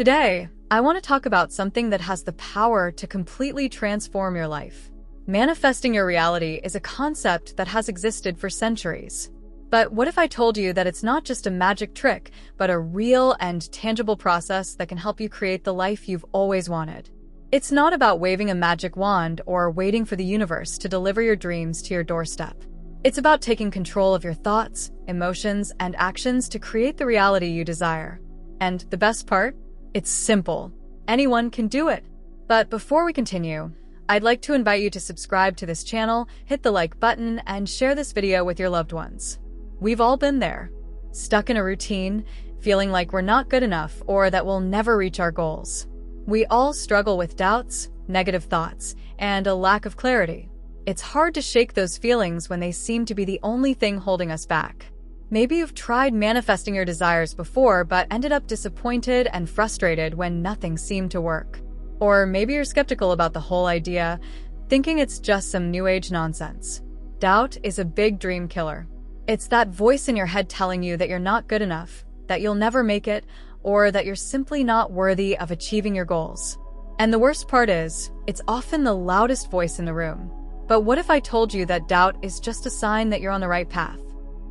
Today, I want to talk about something that has the power to completely transform your life. Manifesting your reality is a concept that has existed for centuries. But what if I told you that it's not just a magic trick, but a real and tangible process that can help you create the life you've always wanted? It's not about waving a magic wand or waiting for the universe to deliver your dreams to your doorstep. It's about taking control of your thoughts, emotions, and actions to create the reality you desire. And the best part? It's simple. Anyone can do it. But before we continue, I'd like to invite you to subscribe to this channel, hit the like button, and share this video with your loved ones. We've all been there, stuck in a routine, feeling like we're not good enough or that we'll never reach our goals. We all struggle with doubts, negative thoughts, and a lack of clarity. It's hard to shake those feelings when they seem to be the only thing holding us back. Maybe you've tried manifesting your desires before but ended up disappointed and frustrated when nothing seemed to work. Or maybe you're skeptical about the whole idea, thinking it's just some new age nonsense. Doubt is a big dream killer. It's that voice in your head telling you that you're not good enough, that you'll never make it, or that you're simply not worthy of achieving your goals. And the worst part is, it's often the loudest voice in the room. But what if I told you that doubt is just a sign that you're on the right path?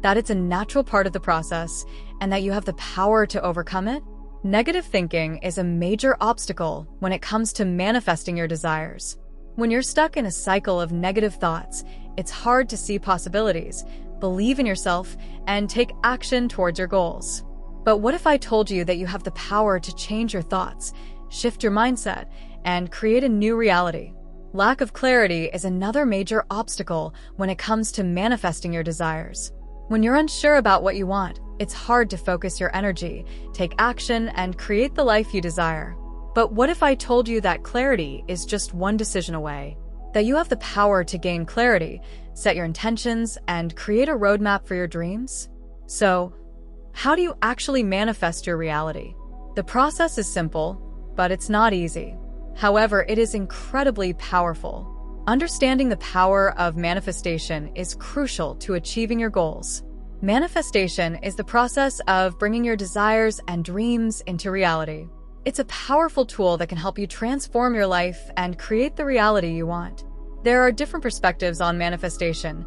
That it's a natural part of the process, and that you have the power to overcome it? Negative thinking is a major obstacle when it comes to manifesting your desires. When you're stuck in a cycle of negative thoughts, it's hard to see possibilities, believe in yourself, and take action towards your goals. But what if I told you that you have the power to change your thoughts, shift your mindset, and create a new reality? Lack of clarity is another major obstacle when it comes to manifesting your desires. When you're unsure about what you want, it's hard to focus your energy, take action, and create the life you desire. But what if I told you that clarity is just one decision away? That you have the power to gain clarity, set your intentions, and create a roadmap for your dreams? So, how do you actually manifest your reality? The process is simple, but it's not easy. However, it is incredibly powerful. Understanding the power of manifestation is crucial to achieving your goals. Manifestation is the process of bringing your desires and dreams into reality. It's a powerful tool that can help you transform your life and create the reality you want. There are different perspectives on manifestation.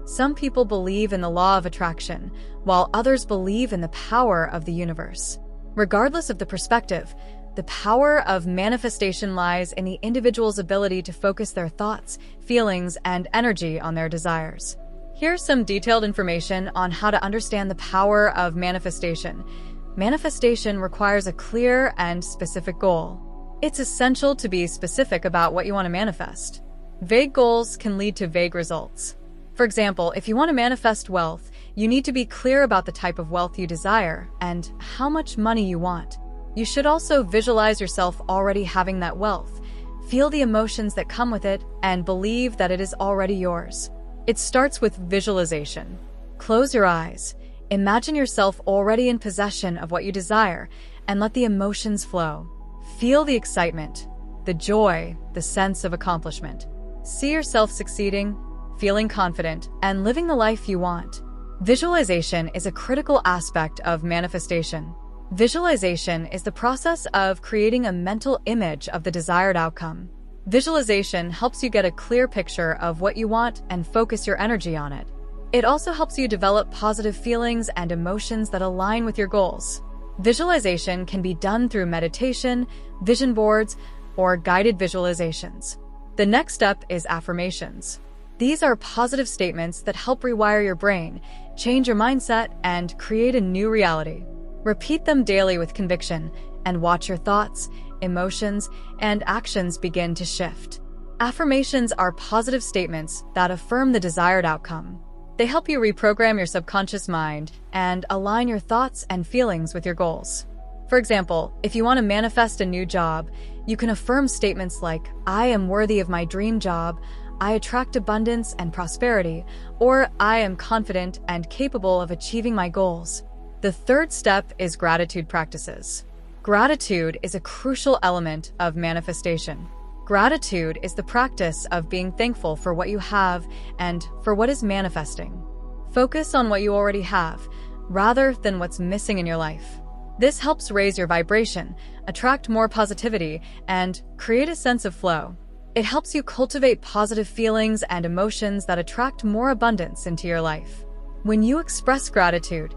Some people believe in the law of attraction, while others believe in the power of the universe. Regardless of the perspective, the power of manifestation lies in the individual's ability to focus their thoughts, feelings, and energy on their desires. Here's some detailed information on how to understand the power of manifestation. Manifestation requires a clear and specific goal. It's essential to be specific about what you want to manifest. Vague goals can lead to vague results. For example, if you want to manifest wealth, you need to be clear about the type of wealth you desire and how much money you want. You should also visualize yourself already having that wealth, feel the emotions that come with it, and believe that it is already yours. It starts with visualization. Close your eyes, imagine yourself already in possession of what you desire, and let the emotions flow. Feel the excitement, the joy, the sense of accomplishment. See yourself succeeding, feeling confident, and living the life you want. Visualization is a critical aspect of manifestation. Visualization is the process of creating a mental image of the desired outcome. Visualization helps you get a clear picture of what you want and focus your energy on it. It also helps you develop positive feelings and emotions that align with your goals. Visualization can be done through meditation, vision boards, or guided visualizations. The next step is affirmations. These are positive statements that help rewire your brain, change your mindset, and create a new reality. Repeat them daily with conviction, and watch your thoughts, emotions, and actions begin to shift. Affirmations are positive statements that affirm the desired outcome. They help you reprogram your subconscious mind and align your thoughts and feelings with your goals. For example, if you want to manifest a new job, you can affirm statements like, "I am worthy of my dream job," "I attract abundance and prosperity," or "I am confident and capable of achieving my goals." The third step is gratitude practices. Gratitude is a crucial element of manifestation. Gratitude is the practice of being thankful for what you have and for what is manifesting. Focus on what you already have, rather than what's missing in your life. This helps raise your vibration, attract more positivity, and create a sense of flow. It helps you cultivate positive feelings and emotions that attract more abundance into your life. When you express gratitude,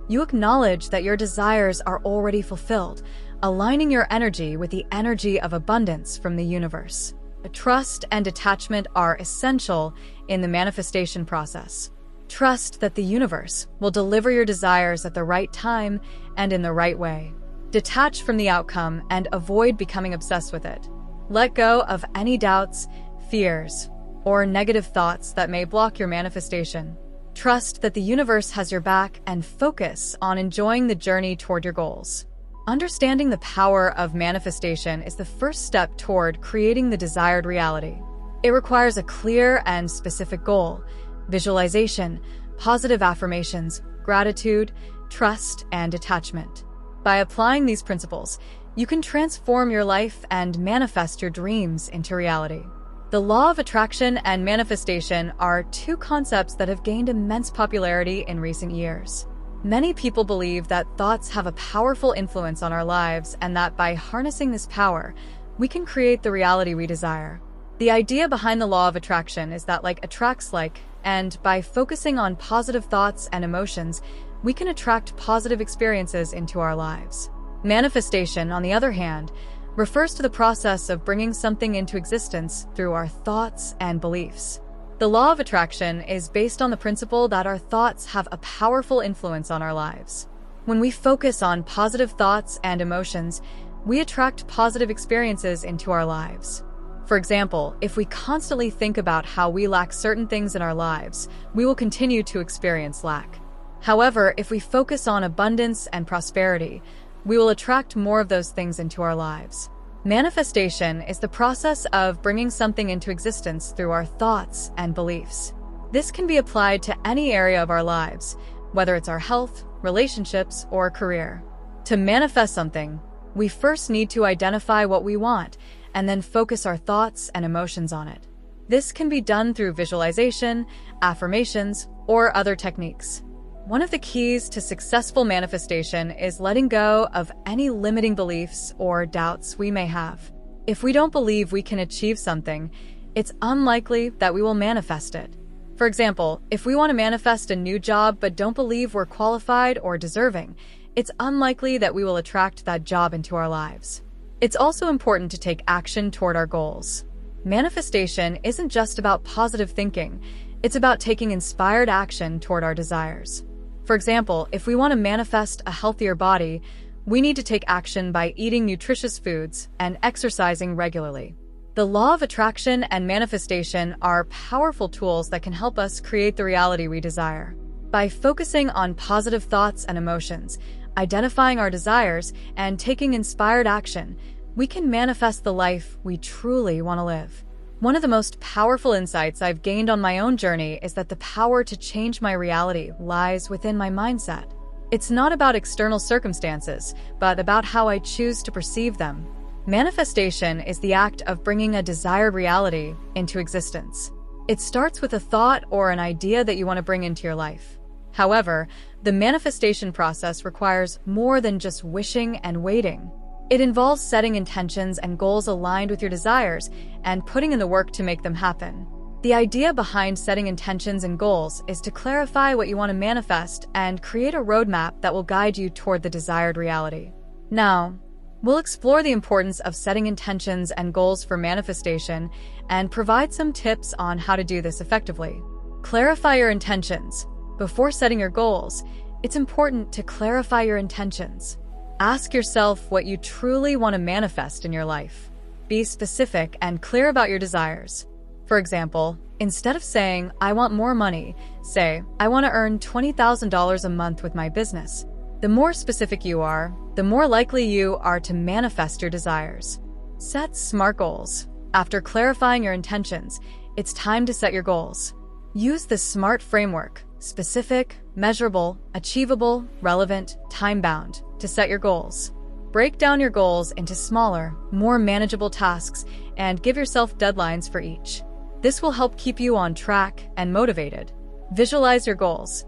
you acknowledge that your desires are already fulfilled, aligning your energy with the energy of abundance from the universe. Trust and detachment are essential in the manifestation process. Trust that the universe will deliver your desires at the right time and in the right way. Detach from the outcome and avoid becoming obsessed with it. Let go of any doubts, fears, or negative thoughts that may block your manifestation. Trust that the universe has your back and focus on enjoying the journey toward your goals. Understanding the power of manifestation is the first step toward creating the desired reality. It requires a clear and specific goal, visualization, positive affirmations, gratitude, trust, and detachment. By applying these principles, you can transform your life and manifest your dreams into reality. The law of attraction and manifestation are two concepts that have gained immense popularity in recent years. Many people believe that thoughts have a powerful influence on our lives and that by harnessing this power, we can create the reality we desire. The idea behind the law of attraction is that like attracts like, and by focusing on positive thoughts and emotions, we can attract positive experiences into our lives. Manifestation, on the other hand, refers to the process of bringing something into existence through our thoughts and beliefs. The law of attraction is based on the principle that our thoughts have a powerful influence on our lives. When we focus on positive thoughts and emotions, we attract positive experiences into our lives. For example, if we constantly think about how we lack certain things in our lives, we will continue to experience lack. However, if we focus on abundance and prosperity, we will attract more of those things into our lives. Manifestation is the process of bringing something into existence through our thoughts and beliefs. This can be applied to any area of our lives, whether it's our health, relationships, or career. To manifest something, we first need to identify what we want and then focus our thoughts and emotions on it. This can be done through visualization, affirmations, or other techniques. One of the keys to successful manifestation is letting go of any limiting beliefs or doubts we may have. If we don't believe we can achieve something, it's unlikely that we will manifest it. For example, if we want to manifest a new job but don't believe we're qualified or deserving, it's unlikely that we will attract that job into our lives. It's also important to take action toward our goals. Manifestation isn't just about positive thinking, it's about taking inspired action toward our desires. For example, if we want to manifest a healthier body, we need to take action by eating nutritious foods and exercising regularly. The law of attraction and manifestation are powerful tools that can help us create the reality we desire. By focusing on positive thoughts and emotions, identifying our desires, and taking inspired action, we can manifest the life we truly want to live. One of the most powerful insights I've gained on my own journey is that the power to change my reality lies within my mindset. It's not about external circumstances, but about how I choose to perceive them. Manifestation is the act of bringing a desired reality into existence. It starts with a thought or an idea that you want to bring into your life. However, the manifestation process requires more than just wishing and waiting. It involves setting intentions and goals aligned with your desires and putting in the work to make them happen. The idea behind setting intentions and goals is to clarify what you want to manifest and create a roadmap that will guide you toward the desired reality. Now, we'll explore the importance of setting intentions and goals for manifestation and provide some tips on how to do this effectively. Clarify your intentions. Before setting your goals, it's important to clarify your intentions. Ask yourself what you truly want to manifest in your life. Be specific and clear about your desires. For example, instead of saying, "I want more money," say, "I want to earn $20,000 a month with my business." The more specific you are, the more likely you are to manifest your desires. Set SMART goals. After clarifying your intentions, it's time to set your goals. Use the SMART framework: specific, measurable, achievable, relevant, time-bound, to set your goals. Break down your goals into smaller, more manageable tasks and give yourself deadlines for each. This will help keep you on track and motivated. Visualize your goals.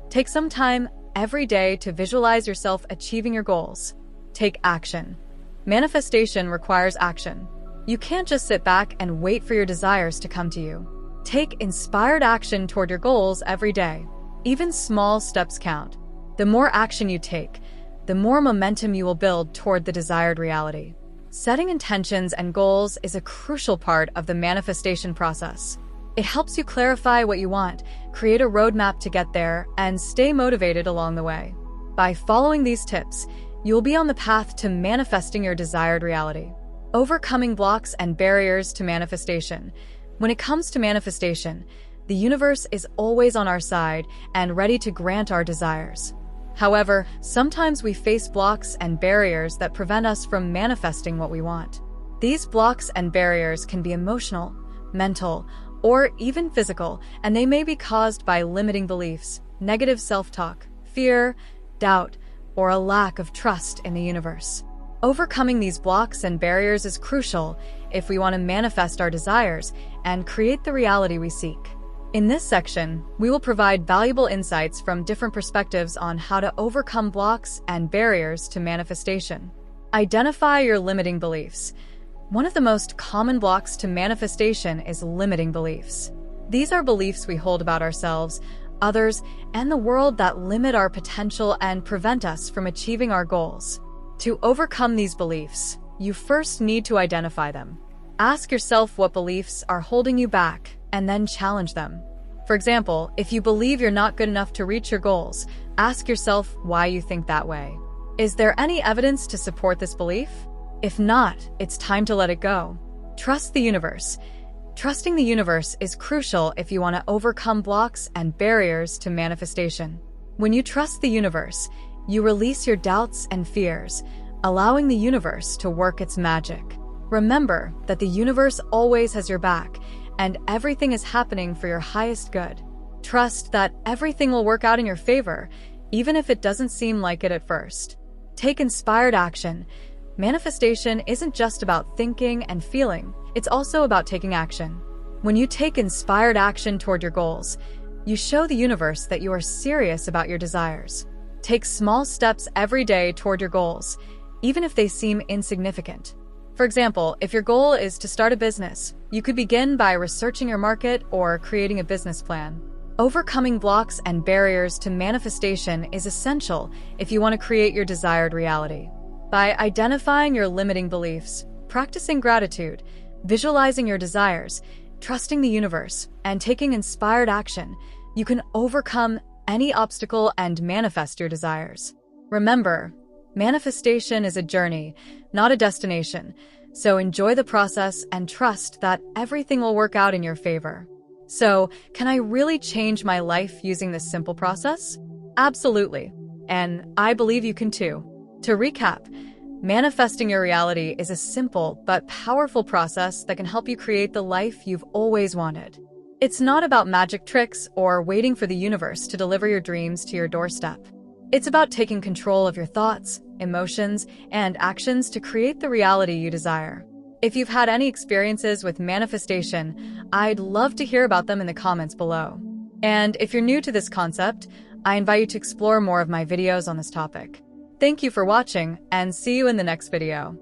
Take some time every day to visualize yourself achieving your goals. Take action. Manifestation requires action. You can't just sit back and wait for your desires to come to you. Take inspired action toward your goals every day. Even small steps count. The more action you take, the more momentum you will build toward the desired reality. Setting intentions and goals is a crucial part of the manifestation process. It helps you clarify what you want, create a roadmap to get there, and stay motivated along the way. By following these tips, you'll be on the path to manifesting your desired reality. Overcoming blocks and barriers to manifestation. When it comes to manifestation, the universe is always on our side and ready to grant our desires. However, sometimes we face blocks and barriers that prevent us from manifesting what we want. These blocks and barriers can be emotional, mental, or even physical, and they may be caused by limiting beliefs, negative self-talk, fear, doubt, or a lack of trust in the universe. Overcoming these blocks and barriers is crucial if we want to manifest our desires and create the reality we seek. In this section, we will provide valuable insights from different perspectives on how to overcome blocks and barriers to manifestation. Identify your limiting beliefs. One of the most common blocks to manifestation is limiting beliefs. These are beliefs we hold about ourselves, others, and the world that limit our potential and prevent us from achieving our goals. To overcome these beliefs, you first need to identify them. Ask yourself what beliefs are holding you back, and then challenge them. For example, if you believe you're not good enough to reach your goals, ask yourself why you think that way. Is there any evidence to support this belief? If not, it's time to let it go. Trust the universe. Trusting the universe is crucial if you want to overcome blocks and barriers to manifestation. When you trust the universe, you release your doubts and fears, allowing the universe to work its magic. Remember that the universe always has your back, and everything is happening for your highest good. Trust that everything will work out in your favor, even if it doesn't seem like it at first. Take inspired action. Manifestation isn't just about thinking and feeling, it's also about taking action. When you take inspired action toward your goals, you show the universe that you are serious about your desires. Take small steps every day toward your goals, even if they seem insignificant. For example, if your goal is to start a business, you could begin by researching your market or creating a business plan. Overcoming blocks and barriers to manifestation is essential if you want to create your desired reality. By identifying your limiting beliefs, practicing gratitude, visualizing your desires, trusting the universe, and taking inspired action, you can overcome any obstacle and manifest your desires. Remember, manifestation is a journey, not a destination, so enjoy the process and trust that everything will work out in your favor. So, can I really change my life using this simple process? Absolutely. And I believe you can too. To recap, manifesting your reality is a simple but powerful process that can help you create the life you've always wanted. It's not about magic tricks or waiting for the universe to deliver your dreams to your doorstep. It's about taking control of your thoughts, emotions, and actions to create the reality you desire. If you've had any experiences with manifestation, I'd love to hear about them in the comments below. And if you're new to this concept, I invite you to explore more of my videos on this topic. Thank you for watching, and see you in the next video.